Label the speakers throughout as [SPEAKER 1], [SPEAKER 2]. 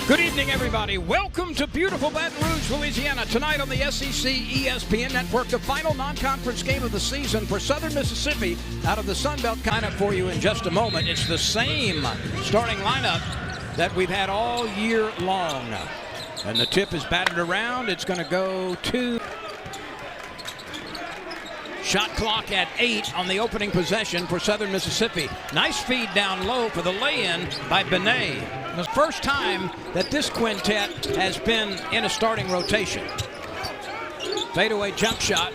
[SPEAKER 1] Good evening, everybody. Welcome to beautiful Baton Rouge, Louisiana. Tonight on the SEC ESPN Network, the final non-conference game of the season for Southern Mississippi out of the Sun Belt. Lineup for you in just a moment. It's the same starting lineup that we've had all year long. And the tip is batted around. It's going to go to... Shot clock at 8 on the opening possession for Southern Mississippi. Nice feed down low for the lay-in by Benet. The first time that this quintet has been in a starting rotation. Fadeaway jump shot,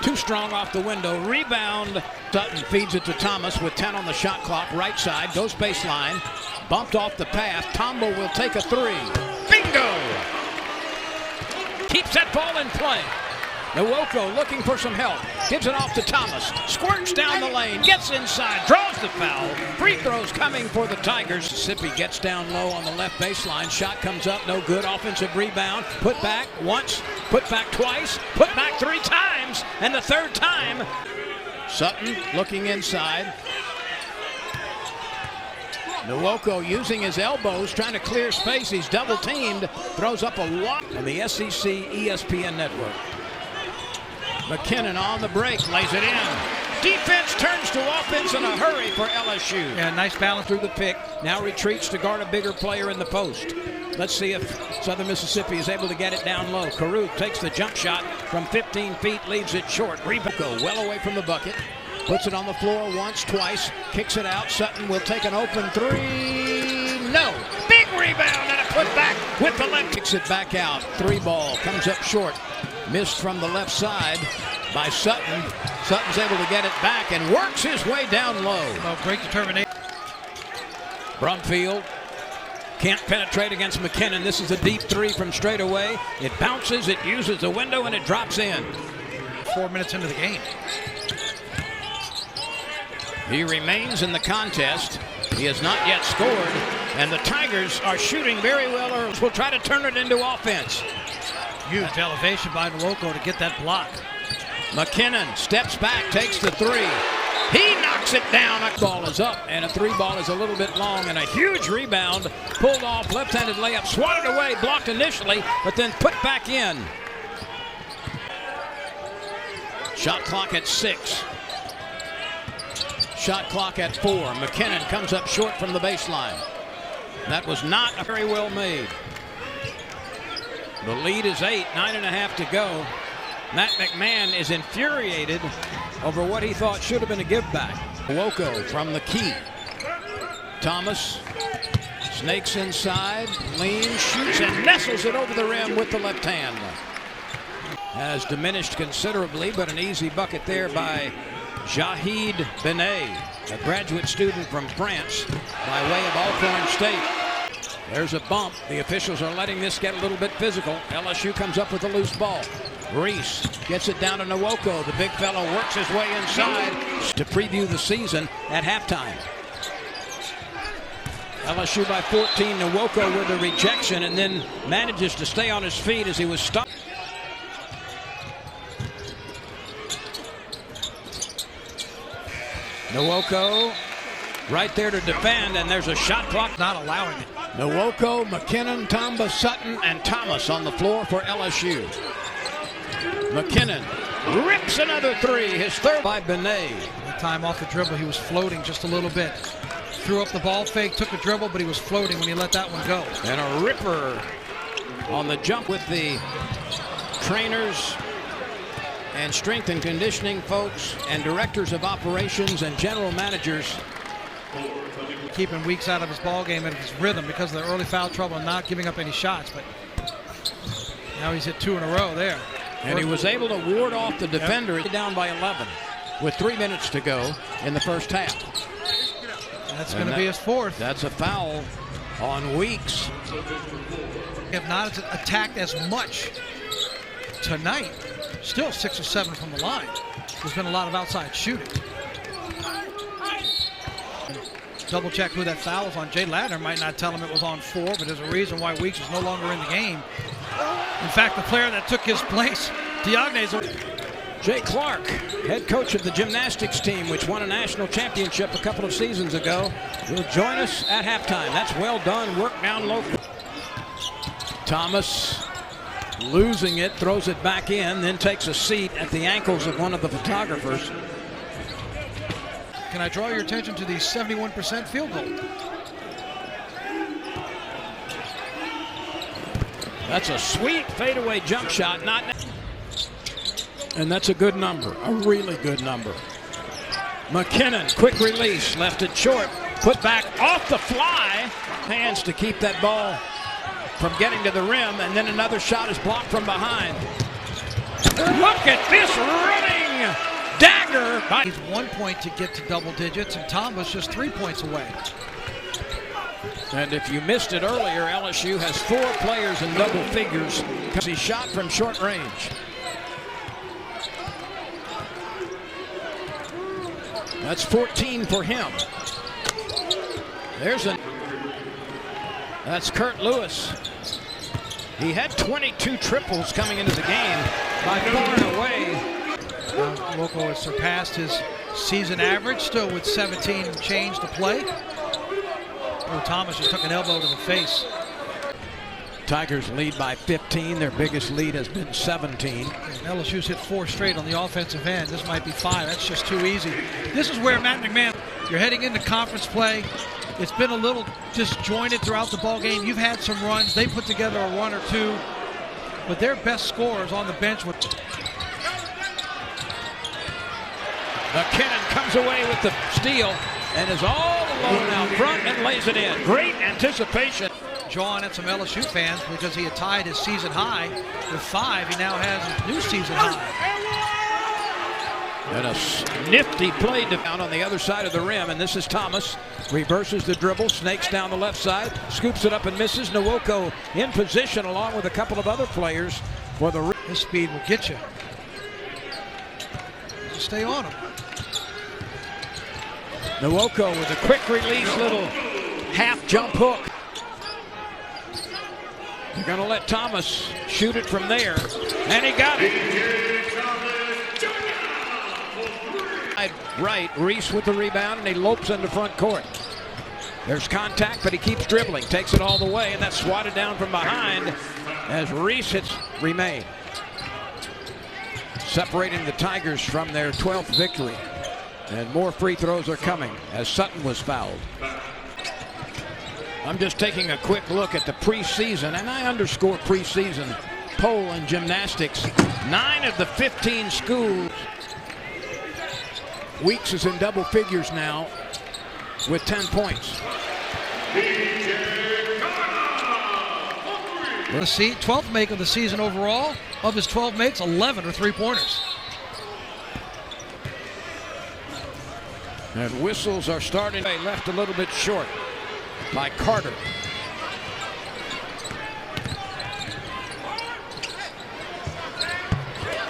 [SPEAKER 1] too strong off the window. Rebound, Sutton feeds it to Thomas with 10 on the shot clock. Right side, goes baseline, bumped off the path. Tombo will take a three. Bingo! Keeps that ball in play. Nwoko looking for some help. Gives it off to Thomas. Squirts down the lane. Gets inside. Draws the foul. Free throws coming for the Tigers. Mississippi gets down low on the left baseline. Shot comes up. No good. Offensive rebound. Put back once. Put back twice. Put back 3 times. And the third time. Sutton looking inside. Nwoko using his elbows, trying to clear space. He's double teamed. Throws up a lot on the SEC ESPN Network. McKinnon on the break, lays it in. Defense turns to offense in a hurry for LSU.
[SPEAKER 2] Yeah, nice balance
[SPEAKER 1] through the pick. Now retreats to guard a bigger player in the post. Let's see if Southern Mississippi is able to get it down low. Carew takes the jump shot from 15 feet, leaves it short. Rebound well away from the bucket. Puts it on the floor once, twice. Kicks it out. Sutton will take an open three. No. Big rebound and a putback with the left. Kicks it back out. 3-ball comes up short. Missed from the left side by Sutton. Sutton's able to get it back and works his way down low.
[SPEAKER 2] Oh, great determination.
[SPEAKER 1] Brumfield can't penetrate against McKinnon. This is a deep three from straight away. It bounces, it uses the window, and it drops in.
[SPEAKER 2] 4 minutes into the game.
[SPEAKER 1] He remains in the contest. He has not yet scored, and the Tigers are shooting very well. Or will try to turn it into offense.
[SPEAKER 2] Huge elevation by Nwoko to get that block.
[SPEAKER 1] McKinnon steps back, takes the three. He knocks it down. A ball is up, and a 3-ball is a little bit long, and a huge rebound. Pulled off, left-handed layup, swatted away, blocked initially, but then put back in. Shot clock at 6. Shot clock at 4. McKinnon comes up short from the baseline. That was not very well made. The lead is 8, 9.5 to go. Matt McMahon is infuriated over what he thought should have been a give back. Nwoko from the key. Thomas snakes inside, leans, shoots, and nestles it over the rim with the left hand. Has diminished considerably, but an easy bucket there by Jahid Benet, a graduate student from France by way of Alcorn State. There's a bump. The officials are letting this get a little bit physical. LSU comes up with a loose ball. Reese gets it down to Nwoko. The big fellow works his way inside to preview the season at halftime. LSU by 14. Nwoko with a rejection and then manages to stay on his feet as he was stopped. Nwoko right there to defend, and there's a shot clock.
[SPEAKER 2] Not allowing it.
[SPEAKER 1] Nwoko, McKinnon, Tomba, Sutton, and Thomas on the floor for LSU. McKinnon rips another three, his third by Benet.
[SPEAKER 2] The time off the dribble, he was floating just a little bit. Threw up the ball fake, took a dribble, but he was floating when he let that one go.
[SPEAKER 1] And a ripper on the jump with the trainers and strength and conditioning folks and directors of operations and general managers.
[SPEAKER 2] Keeping Weeks out of his ball game and his rhythm because of the early foul trouble and not giving up any shots. But now he's hit 2 in a row there.
[SPEAKER 1] And he was able to ward off the defender. Yep. Down by 11 with 3 minutes to go in the first half.
[SPEAKER 2] That's going to be his 4th.
[SPEAKER 1] That's a foul on Weeks.
[SPEAKER 2] If not attacked as much tonight. Still 6 or 7 from the line. There's been a lot of outside shooting. Double check who that foul was on. Jay Ladner might not tell him it was on 4, but there's a reason why Weeks is no longer in the game. In fact, the player that took his place, Diogne's.
[SPEAKER 1] Jay Clark, head coach of the gymnastics team, which won a national championship a couple of seasons ago, will join us at halftime. That's well done. Work down low. Thomas losing it, throws it back in, then takes a seat at the ankles of one of the photographers.
[SPEAKER 2] Can I draw your attention to the 71% field goal?
[SPEAKER 1] That's a sweet fadeaway jump shot, and that's a good number, a really good number. McKinnon, quick release, left it short, put back off the fly, hands to keep that ball from getting to the rim, and then another shot is blocked from behind. Look at this running dagger.
[SPEAKER 2] He's 1 point to get to double digits, and Thomas just 3 points away.
[SPEAKER 1] And if you missed it earlier, LSU has 4 players in double figures because he shot from short range. That's 14 for him. That's Kurt Lewis. He had 22 triples coming into the game, by far and away.
[SPEAKER 2] Loco has surpassed his season average, still with 17 and change to play. Oh, Thomas just took an elbow to the face.
[SPEAKER 1] Tigers lead by 15. Their biggest lead has been 17.
[SPEAKER 2] LSU's hit 4 straight on the offensive end. This might be 5. That's just too easy. This is where Matt McMahon, you're heading into conference play. It's been a little disjointed throughout the ball game. You've had some runs. They put together a run or two, but their best scorers on the bench with.
[SPEAKER 1] McKinnon comes away with the steal and is all alone out front and lays it in. Great anticipation.
[SPEAKER 2] Jawing at some LSU fans because he had tied his season high with 5. He now has his new season high.
[SPEAKER 1] And a nifty play down on the other side of the rim, and this is Thomas. Reverses the dribble, snakes down the left side, scoops it up and misses. Nwoko in position along with a couple of other players for the.
[SPEAKER 2] His speed will get you. Just stay on him.
[SPEAKER 1] Nwoko with a quick release, little half jump hook. They're going to let Thomas shoot it from there, and he got it. Right, Reese with the rebound, and he lopes into front court. There's contact, but he keeps dribbling, takes it all the way, and that's swatted down from behind as Reese hits remain. Separating the Tigers from their 12th victory. And more free throws are coming as Sutton was fouled. I'm just taking a quick look at the preseason, and I underscore preseason poll in gymnastics. 9 of the 15 schools. Weeks is in double figures now with 10 points.
[SPEAKER 2] Let's see, 12th make of the season overall. Of his 12 makes, 11 are three-pointers.
[SPEAKER 1] And whistles are starting. They left a little bit short by Carter.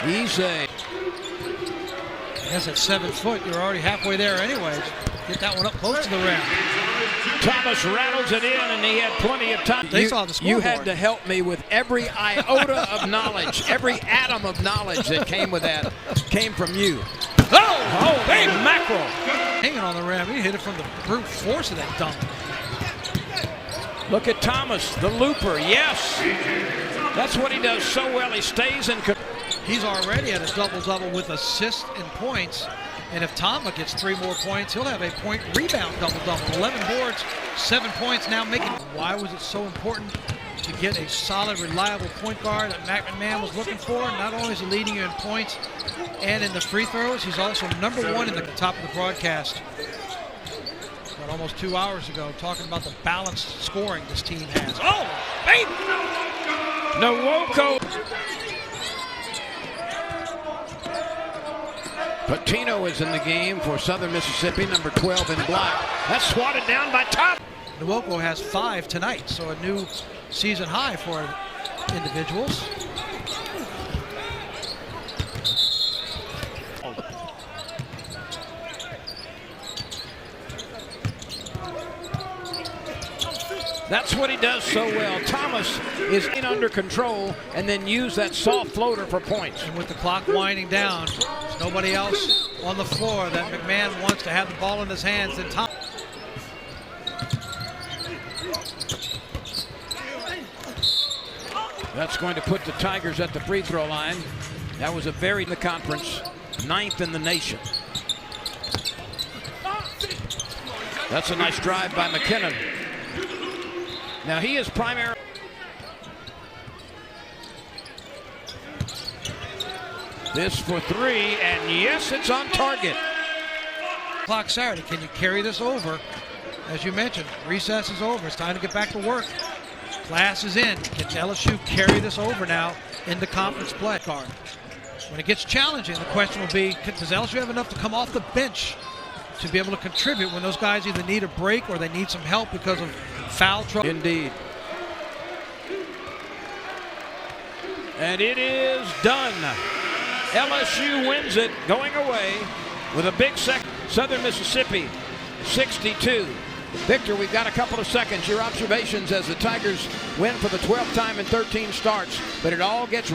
[SPEAKER 1] He's a.
[SPEAKER 2] I guess at 7 foot, you're already halfway there anyway. Get that one up close to the rim.
[SPEAKER 1] Thomas rattles it in, and he had plenty of time.
[SPEAKER 2] They saw the scoreboard.
[SPEAKER 1] You had to help me with every iota of knowledge, every atom of knowledge that came with that came from you. Oh, hey, mackerel.
[SPEAKER 2] Hanging on the rim. He hit it from the brute force of that dunk.
[SPEAKER 1] Look at Thomas, the looper. Yes. That's what he does so well. He stays in control.
[SPEAKER 2] He's already at a double-double with assists and points. And if Tama gets 3 more points, he'll have a point rebound double-double. 11 boards, 7 points now making. Why was it so important to get a solid, reliable point guard that Matt McMahon was looking for? Not only is he leading you in points and in the free throws, he's also #1 in the top of the broadcast. About almost 2 hours ago, talking about the balanced scoring this team has. Oh, baby!
[SPEAKER 1] Nwoko. Patino is in the game for Southern Mississippi, number 12 in black. That's swatted down by Top.
[SPEAKER 2] Nwoko has 5 tonight, so a new season high for individuals.
[SPEAKER 1] That's what he does so well. Thomas is in under control and then use that soft floater for points.
[SPEAKER 2] And with the clock winding down, there's nobody else on the floor that McMahon wants to have the ball in his hands than Thomas.
[SPEAKER 1] That's going to put the Tigers at the free throw line. That was a very in the conference, 9th in the nation. That's a nice drive by McKinnon. Now he is primary. This for 3, and yes, it's on target.
[SPEAKER 2] Clock Saturday. Can you carry this over? As you mentioned, recess is over. It's time to get back to work. Class is in. Can LSU carry this over now into conference play? When it gets challenging, the question will be, does LSU have enough to come off the bench to be able to contribute when those guys either need a break or they need some help because of foul trouble?
[SPEAKER 1] Indeed. And it is done. LSU wins it going away with a big second. Southern Mississippi 62. Victor, we've got a couple of seconds. Your observations as the Tigers win for the 12th time in 13 starts, but it all gets